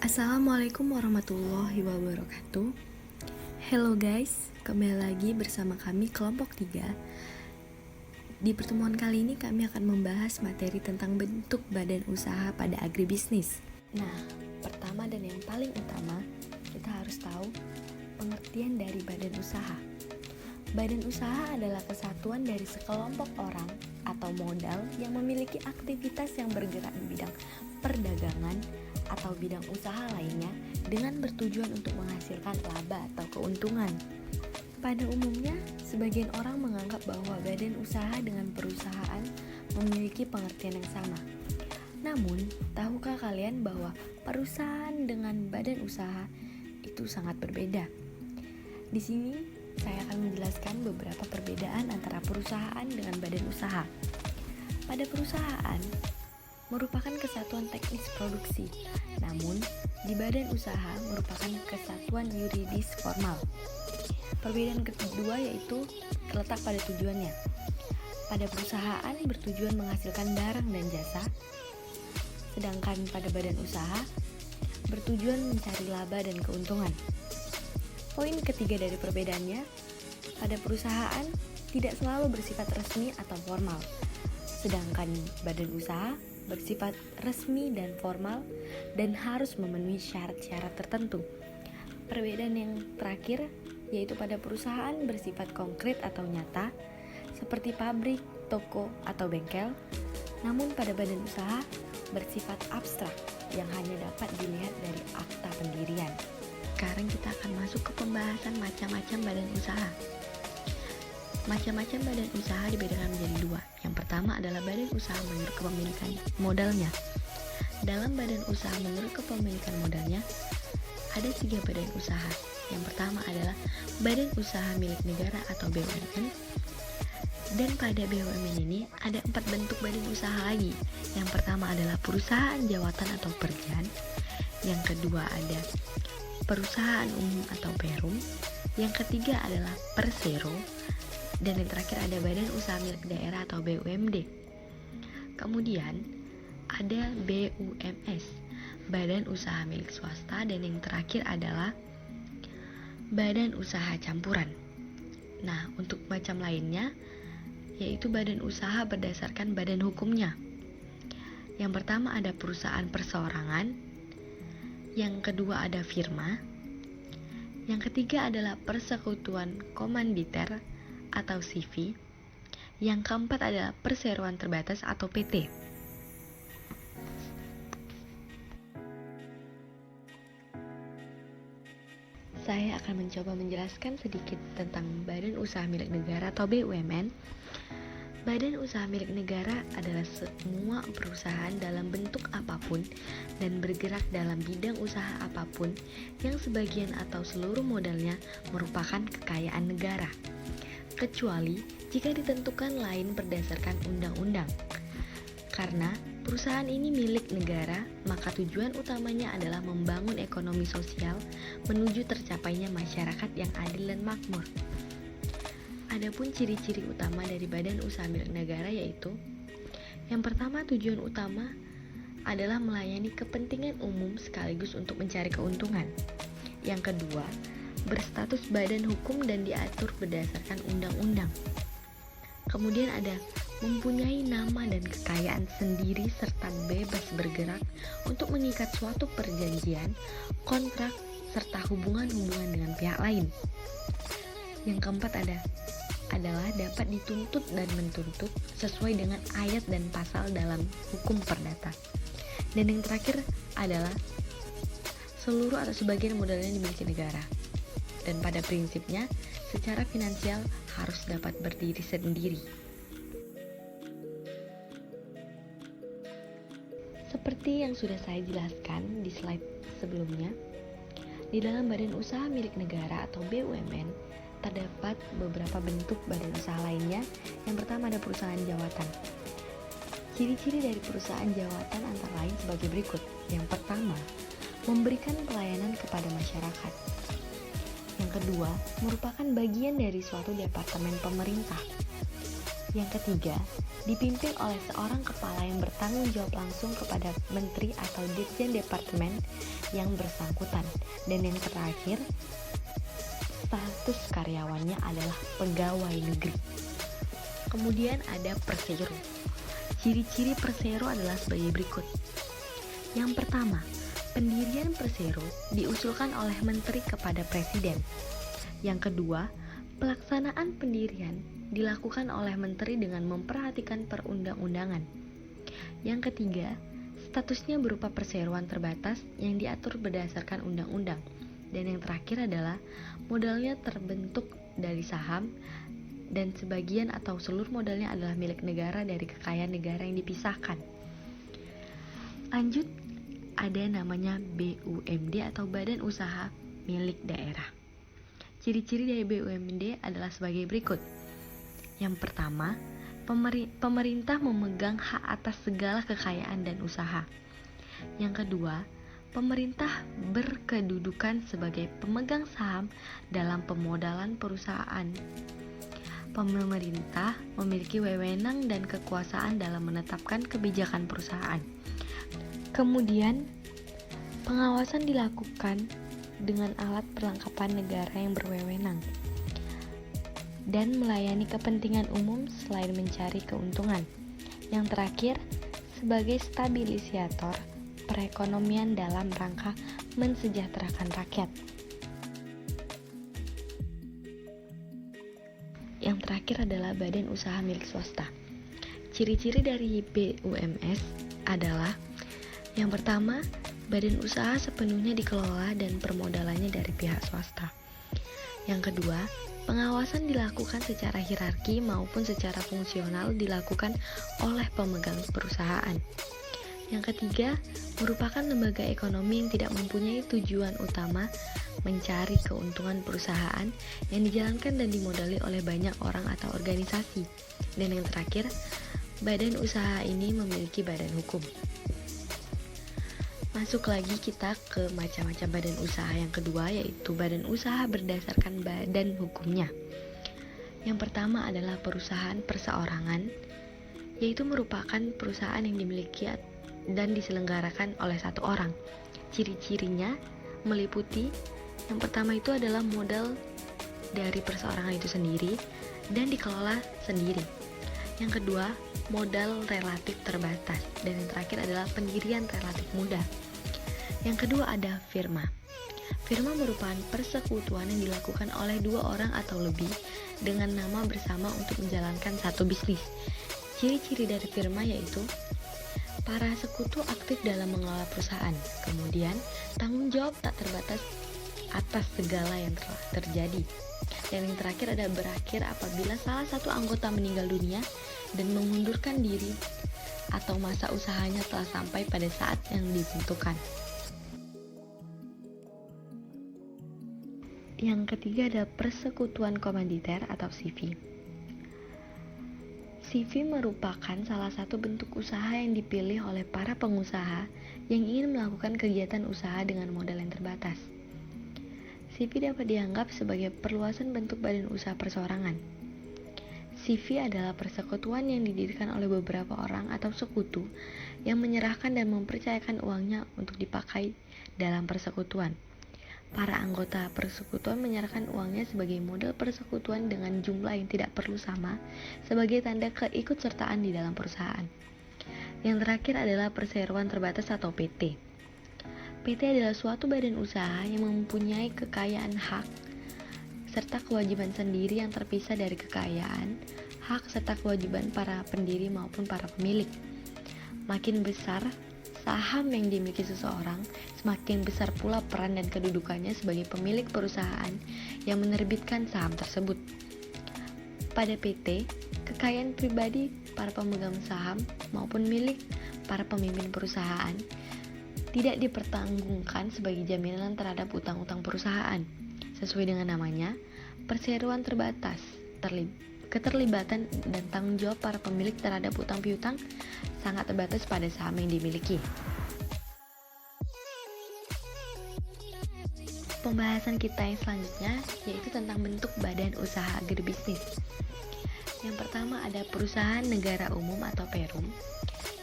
Assalamualaikum warahmatullahi wabarakatuh. Hello guys, kembali lagi bersama kami kelompok 3. Di pertemuan kali ini kami akan membahas materi tentang bentuk badan usaha pada agribisnis. Nah, pertama dan yang paling utama, kita harus tahu pengertian dari badan usaha. Badan usaha adalah kesatuan dari sekelompok orang atau modal yang memiliki aktivitas yang bergerak di bidang perdagangan atau bidang usaha lainnya dengan bertujuan untuk menghasilkan laba atau keuntungan. Pada umumnya, sebagian orang menganggap bahwa badan usaha dengan perusahaan memiliki pengertian yang sama. Namun, tahukah kalian bahwa perusahaan dengan badan usaha itu sangat berbeda? Di sini, saya akan menjelaskan beberapa perbedaan antara perusahaan dengan badan usaha. Pada perusahaan, merupakan kesatuan teknis produksi, namun di badan usaha merupakan kesatuan yuridis formal. Perbedaan kedua yaitu terletak pada tujuannya. Pada perusahaan bertujuan menghasilkan barang dan jasa, sedangkan pada badan usaha bertujuan mencari laba dan keuntungan. Poin ketiga dari perbedaannya, pada perusahaan tidak selalu bersifat resmi atau formal, sedangkan badan usaha bersifat resmi dan formal dan harus memenuhi syarat-syarat tertentu. Perbedaan yang terakhir yaitu pada perusahaan bersifat konkret atau nyata seperti pabrik, toko, atau bengkel, namun pada badan usaha bersifat abstrak yang hanya dapat dilihat dari akta pendirian. Sekarang kita akan masuk ke pembahasan macam-macam badan usaha. Macam-macam badan usaha dibedakan menjadi dua. Yang pertama adalah badan usaha menurut kepemilikan modalnya. Dalam badan usaha menurut kepemilikan modalnya, ada 3 badan usaha. Yang pertama adalah badan usaha milik negara atau BUMN. Dan pada BUMN ini ada 4 bentuk badan usaha lagi. Yang pertama adalah perusahaan jawatan atau perjan. Yang kedua ada perusahaan umum atau perum. Yang ketiga adalah persero. Dan yang terakhir ada badan usaha milik daerah atau BUMD. Kemudian ada BUMS, badan usaha milik swasta, dan yang terakhir adalah badan usaha campuran. Nah, untuk macam lainnya yaitu badan usaha berdasarkan badan hukumnya. Yang pertama ada perusahaan perseorangan, yang kedua ada firma, yang ketiga adalah persekutuan komanditer atau CV, yang keempat adalah perseroan terbatas atau PT. Saya akan mencoba menjelaskan sedikit tentang badan usaha milik negara atau BUMN. Badan usaha milik negara adalah semua perusahaan dalam bentuk apapun dan bergerak dalam bidang usaha apapun yang sebagian atau seluruh modalnya merupakan kekayaan negara, kecuali jika ditentukan lain berdasarkan undang-undang. Karena perusahaan ini milik negara, maka tujuan utamanya adalah membangun ekonomi sosial menuju tercapainya masyarakat yang adil dan makmur. Adapun ciri-ciri utama dari badan usaha milik negara yaitu: yang pertama, tujuan utama adalah melayani kepentingan umum sekaligus untuk mencari keuntungan. Yang kedua, berstatus badan hukum dan diatur berdasarkan undang-undang. Kemudian ada mempunyai nama dan kekayaan sendiri serta bebas bergerak untuk mengikat suatu perjanjian, kontrak, serta hubungan-hubungan dengan pihak lain. Yang keempat adalah dapat dituntut dan mentuntut sesuai dengan ayat dan pasal dalam hukum perdata. Dan yang terakhir adalah seluruh atau sebagian modalnya dimiliki negara. Dan pada prinsipnya, secara finansial harus dapat berdiri sendiri. Seperti yang sudah saya jelaskan di slide sebelumnya, di dalam badan usaha milik negara atau BUMN, terdapat beberapa bentuk badan usaha lainnya. Yang pertama ada perusahaan jawatan. Ciri-ciri dari perusahaan jawatan antara lain sebagai berikut. Yang pertama, memberikan pelayanan kepada masyarakat. Yang kedua, merupakan bagian dari suatu departemen pemerintah. Yang ketiga, dipimpin oleh seorang kepala yang bertanggung jawab langsung kepada menteri atau dirjen departemen yang bersangkutan. Dan yang terakhir, status karyawannya adalah pegawai negeri. Kemudian ada persero. Ciri-ciri persero adalah sebagai berikut. Yang pertama, pendirian persero diusulkan oleh menteri kepada presiden. Yang kedua, pelaksanaan pendirian dilakukan oleh menteri dengan memperhatikan perundang-undangan. Yang ketiga, statusnya berupa perseroan terbatas yang diatur berdasarkan undang-undang. Dan yang terakhir adalah modalnya terbentuk dari saham dan sebagian atau seluruh modalnya adalah milik negara dari kekayaan negara yang dipisahkan. Lanjut, ada namanya BUMD atau Badan Usaha Milik Daerah. Ciri-ciri dari BUMD adalah sebagai berikut. Yang pertama, pemerintah memegang hak atas segala kekayaan dan usaha. Yang kedua, pemerintah berkedudukan sebagai pemegang saham dalam pemodalan perusahaan. Pemerintah memiliki wewenang dan kekuasaan dalam menetapkan kebijakan perusahaan. Kemudian, pengawasan dilakukan dengan alat perlengkapan negara yang berwewenang dan melayani kepentingan umum selain mencari keuntungan. Yang terakhir, sebagai stabilisator perekonomian dalam rangka mensejahterakan rakyat. Yang terakhir adalah badan usaha milik swasta. Ciri-ciri dari BUMS adalah yang pertama, badan usaha sepenuhnya dikelola dan permodalannya dari pihak swasta. Yang kedua, pengawasan dilakukan secara hierarki maupun secara fungsional dilakukan oleh pemegang perusahaan. Yang ketiga, merupakan lembaga ekonomi yang tidak mempunyai tujuan utama mencari keuntungan perusahaan yang dijalankan dan dimodali oleh banyak orang atau organisasi. Dan yang terakhir, badan usaha ini memiliki badan hukum. Masuk lagi kita ke macam-macam badan usaha yang kedua, yaitu badan usaha berdasarkan badan hukumnya. Yang pertama adalah perusahaan perseorangan, yaitu merupakan perusahaan yang dimiliki dan diselenggarakan oleh satu orang. Ciri-cirinya meliputi yang pertama itu adalah modal dari perseorangan itu sendiri dan dikelola sendiri. Yang kedua, modal relatif terbatas, dan yang terakhir adalah pendirian relatif mudah. Yang kedua ada firma. Firma merupakan persekutuan yang dilakukan oleh dua orang atau lebih dengan nama bersama untuk menjalankan satu bisnis. Ciri-ciri dari firma yaitu para sekutu aktif dalam mengelola perusahaan. Kemudian, tanggung jawab tak terbatas atas segala yang telah terjadi. Dan yang terakhir ada berakhir apabila salah satu anggota meninggal dunia dan mengundurkan diri atau masa usahanya telah sampai pada saat yang ditentukan. Yang ketiga ada persekutuan komanditer atau CV. CV merupakan salah satu bentuk usaha yang dipilih oleh para pengusaha yang ingin melakukan kegiatan usaha dengan modal yang terbatas. CV dapat dianggap sebagai perluasan bentuk badan usaha perseorangan. CV adalah persekutuan yang didirikan oleh beberapa orang atau sekutu yang menyerahkan dan mempercayakan uangnya untuk dipakai dalam persekutuan. Para anggota persekutuan menyerahkan uangnya sebagai modal persekutuan dengan jumlah yang tidak perlu sama sebagai tanda keikutsertaan di dalam perusahaan. Yang terakhir adalah perseroan terbatas atau PT. PT adalah suatu badan usaha yang mempunyai kekayaan hak serta kewajiban sendiri yang terpisah dari kekayaan, hak serta kewajiban para pendiri maupun para pemilik. Makin besar saham yang dimiliki seseorang, semakin besar pula peran dan kedudukannya sebagai pemilik perusahaan yang menerbitkan saham tersebut. Pada PT, kekayaan pribadi para pemegang saham maupun milik para pemimpin perusahaan tidak dipertanggungkan sebagai jaminan terhadap utang-utang perusahaan. Sesuai dengan namanya, perseroan terbatas, keterlibatan dan tanggung jawab para pemilik terhadap utang piutang sangat terbatas pada saham yang dimiliki. Pembahasan kita yang selanjutnya yaitu tentang bentuk badan usaha agribisnis. Yang pertama ada perusahaan negara umum atau Perum.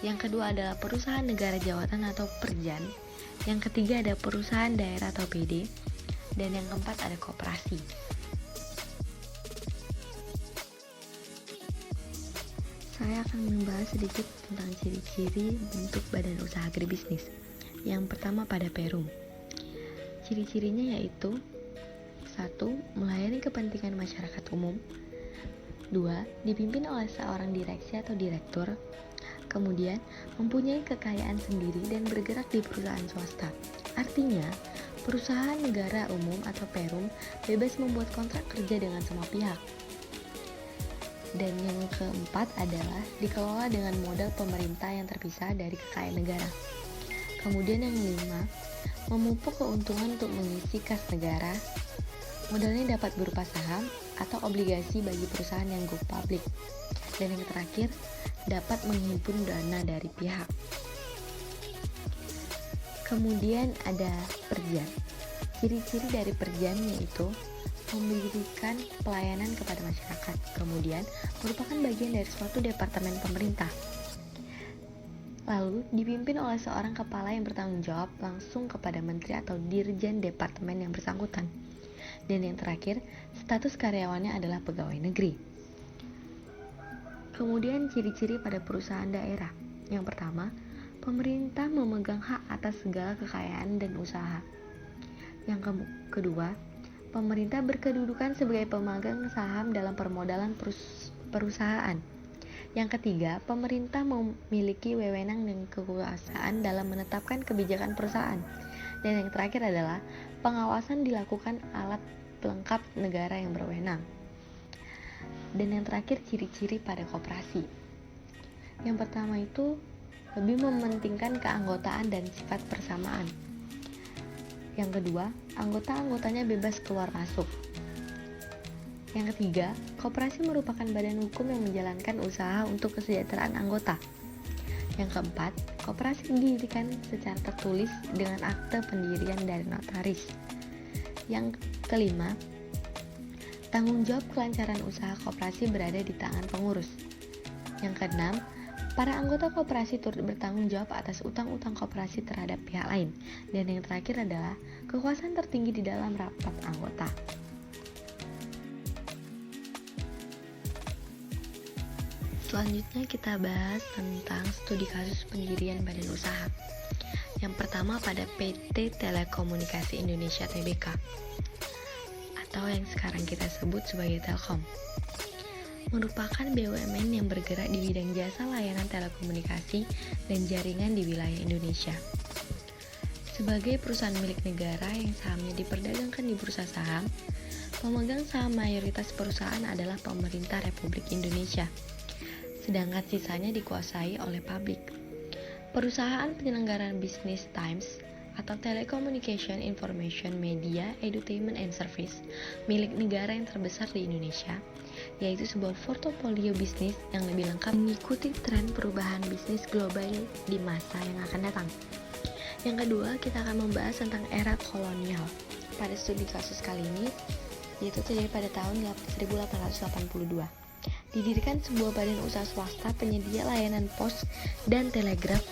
Yang kedua adalah perusahaan negara jawatan atau Perjan. Yang ketiga ada perusahaan daerah atau PD. Dan yang keempat ada koperasi. Saya akan membahas sedikit tentang ciri-ciri bentuk badan usaha agribisnis. Yang pertama pada Perum. Ciri-cirinya yaitu 1. Melayani kepentingan masyarakat umum. 2. Dipimpin oleh seorang direksi atau direktur. Kemudian, mempunyai kekayaan sendiri dan bergerak di perusahaan swasta. Artinya, perusahaan negara umum atau Perum bebas membuat kontrak kerja dengan semua pihak. Dan yang keempat adalah dikelola dengan modal pemerintah yang terpisah dari kekayaan negara. Kemudian yang kelima, memupuk keuntungan untuk mengisi kas negara. Modalnya dapat berupa saham atau obligasi bagi perusahaan yang go public. Dan yang terakhir, dapat menghimpun dana dari pihak. Kemudian ada Perjan. Ciri-ciri dari Perjan yaitu memberikan pelayanan kepada masyarakat, kemudian merupakan bagian dari suatu departemen pemerintah. Lalu dipimpin oleh seorang kepala yang bertanggung jawab langsung kepada menteri atau dirjen departemen yang bersangkutan. Dan yang terakhir, status karyawannya adalah pegawai negeri. Kemudian ciri-ciri pada perusahaan daerah. Yang pertama, pemerintah memegang hak atas segala kekayaan dan usaha. Yang kedua, pemerintah berkedudukan sebagai pemegang saham dalam permodalan perusahaan. Yang ketiga, pemerintah memiliki wewenang dan kekuasaan dalam menetapkan kebijakan perusahaan. Dan yang terakhir adalah pengawasan dilakukan alat pelengkap negara yang berwenang. Dan yang terakhir, ciri-ciri pada koperasi. Yang pertama itu lebih mementingkan keanggotaan dan sifat persamaan. Yang kedua, anggota-anggotanya bebas keluar masuk. Yang ketiga, koperasi merupakan badan hukum yang menjalankan usaha untuk kesejahteraan anggota. Yang keempat, koperasi didirikan secara tertulis dengan akte pendirian dari notaris. Yang kelima, tanggung jawab kelancaran usaha koperasi berada di tangan pengurus. Yang keenam, para anggota koperasi turut bertanggung jawab atas utang-utang koperasi terhadap pihak lain. Dan yang terakhir adalah kekuasaan tertinggi di dalam rapat anggota. Selanjutnya kita bahas tentang studi kasus pendirian badan usaha. Yang pertama pada PT Telekomunikasi Indonesia Tbk, atau yang sekarang kita sebut sebagai Telkom. Merupakan BUMN yang bergerak di bidang jasa layanan telekomunikasi dan jaringan di wilayah Indonesia. Sebagai perusahaan milik negara yang sahamnya diperdagangkan di bursa saham, pemegang saham mayoritas perusahaan adalah pemerintah Republik Indonesia, sedangkan sisanya dikuasai oleh publik. Perusahaan penyelenggaraan bisnis Times atau Telecommunication Information Media Edutainment and Service milik negara yang terbesar di Indonesia, yaitu sebuah portofolio bisnis yang lebih lengkap mengikuti tren perubahan bisnis global di masa yang akan datang. Yang kedua, kita akan membahas tentang era kolonial. Pada studi kasus kali ini, yaitu terjadi pada tahun 1882. Didirikan sebuah badan usaha swasta penyedia layanan pos dan telegraf.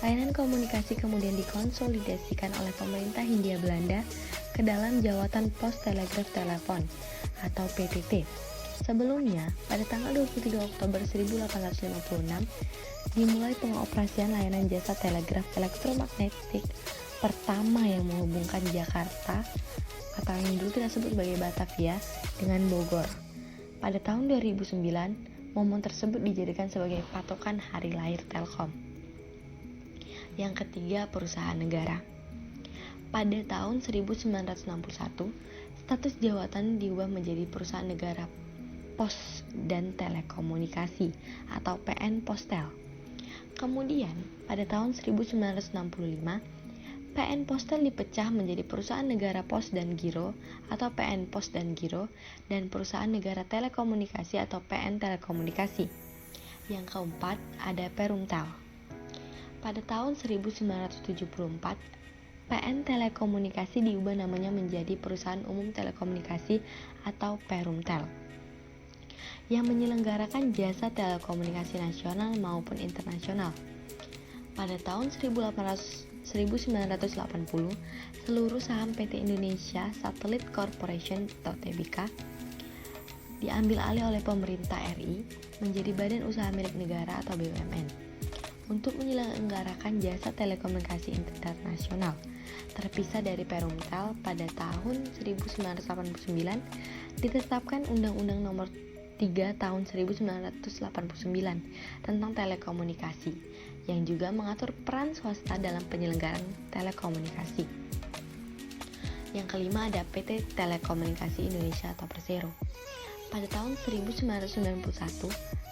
Layanan komunikasi kemudian dikonsolidasikan oleh pemerintah Hindia Belanda ke dalam Jawatan Pos Telegraf Telepon atau PTT. Sebelumnya, pada tanggal 23 Oktober 1856, dimulai pengoperasian layanan jasa telegraf elektromagnetik pertama yang menghubungkan Jakarta atau yang dulu kita sebut sebagai Batavia dengan Bogor. Pada tahun 2009, momen tersebut dijadikan sebagai patokan hari lahir Telkom. Yang ketiga, perusahaan negara. Pada tahun 1961, status jawatan diubah menjadi perusahaan negara Pos dan Telekomunikasi atau PN Postel. Kemudian, pada tahun 1965, PN Postel dipecah menjadi Perusahaan Negara Pos dan Giro atau PN Pos dan Giro dan Perusahaan Negara Telekomunikasi atau PN Telekomunikasi. Yang keempat, ada Perumtel. Pada tahun 1974, PN Telekomunikasi diubah namanya menjadi Perusahaan Umum Telekomunikasi atau Perumtel, yang menyelenggarakan jasa telekomunikasi nasional maupun internasional. Pada tahun 1999, 1980, seluruh saham PT Indonesia Satellite Corporation atau TBK diambil alih oleh pemerintah RI menjadi badan usaha milik negara atau BUMN untuk menyelenggarakan jasa telekomunikasi internasional. Terpisah dari Perumtel, pada tahun 1989 ditetapkan Undang-Undang Nomor 3 Tahun 1989 tentang telekomunikasi yang juga mengatur peran swasta dalam penyelenggaraan telekomunikasi. Yang kelima ada PT Telekomunikasi Indonesia atau Persero. Pada tahun 1991,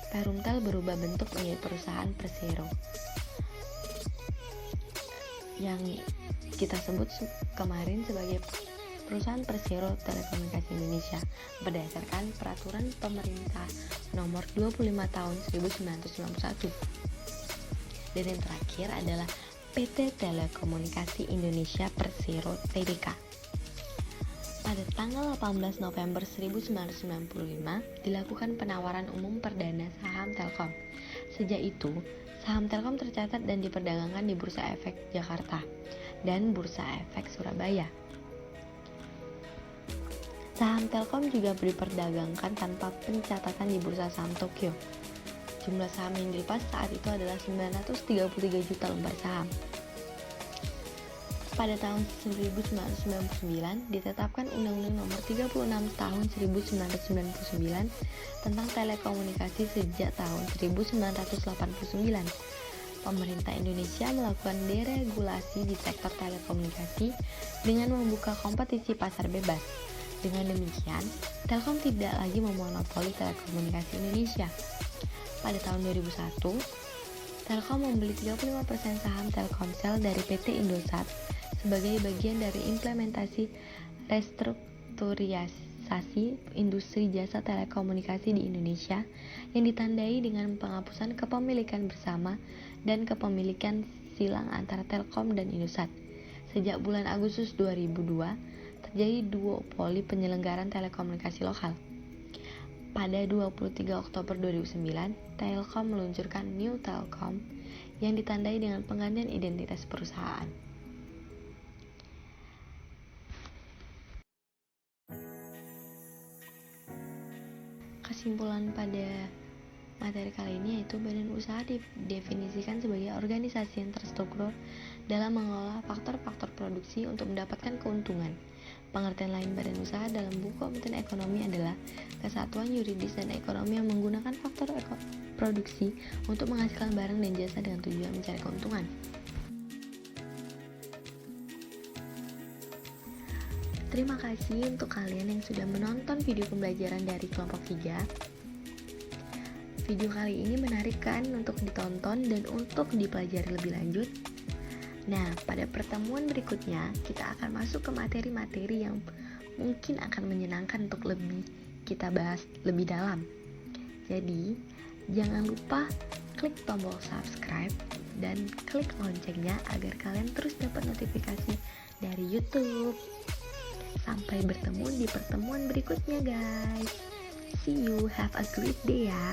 Perumtel berubah bentuk menjadi perusahaan Persero yang kita sebut kemarin sebagai perusahaan Persero Telekomunikasi Indonesia berdasarkan peraturan pemerintah nomor 25 tahun 1991. Dan yang terakhir adalah PT Telekomunikasi Indonesia Persero Tbk. Pada tanggal 18 November 1995 dilakukan penawaran umum perdana saham Telkom. Sejak itu, saham Telkom tercatat dan diperdagangkan di Bursa Efek Jakarta dan Bursa Efek Surabaya. Saham Telkom juga diperdagangkan tanpa pencatatan di Bursa Saham Tokyo. Jumlah saham yang dilepas saat itu adalah 933 juta lembar saham. Pada tahun 1999 ditetapkan Undang-Undang Nomor 36 Tahun 1999 tentang telekomunikasi. Sejak tahun 1989, pemerintah Indonesia melakukan deregulasi di sektor telekomunikasi dengan membuka kompetisi pasar bebas. Dengan demikian, Telkom tidak lagi memonopoli telekomunikasi Indonesia. Pada tahun 2001, Telkom membeli 35% saham Telkomsel dari PT Indosat sebagai bagian dari implementasi restrukturisasi industri jasa telekomunikasi di Indonesia yang ditandai dengan penghapusan kepemilikan bersama dan kepemilikan silang antara Telkom dan Indosat. Sejak bulan Agustus 2002, terjadi duopoli penyelenggaraan telekomunikasi lokal. Pada 23 Oktober 2009, Telkom meluncurkan New Telkom yang ditandai dengan penggantian identitas perusahaan. Kesimpulan pada materi kali ini yaitu badan usaha didefinisikan sebagai organisasi yang terstruktur dalam mengelola faktor-faktor produksi untuk mendapatkan keuntungan. Pengertian lain badan usaha dalam buku Komitmen Ekonomi adalah kesatuan yuridis dan ekonomi yang menggunakan faktor produksi untuk menghasilkan barang dan jasa dengan tujuan mencari keuntungan. Terima kasih untuk kalian yang sudah menonton video pembelajaran dari kelompok 3. Video kali ini menarik kan untuk ditonton dan untuk dipelajari lebih lanjut. Nah, pada pertemuan berikutnya kita akan masuk ke materi-materi yang mungkin akan menyenangkan untuk lebih kita bahas lebih dalam. Jadi, jangan lupa klik tombol subscribe dan klik loncengnya agar kalian terus dapat notifikasi dari YouTube. Sampai bertemu di pertemuan berikutnya guys. See you, have a great day ya.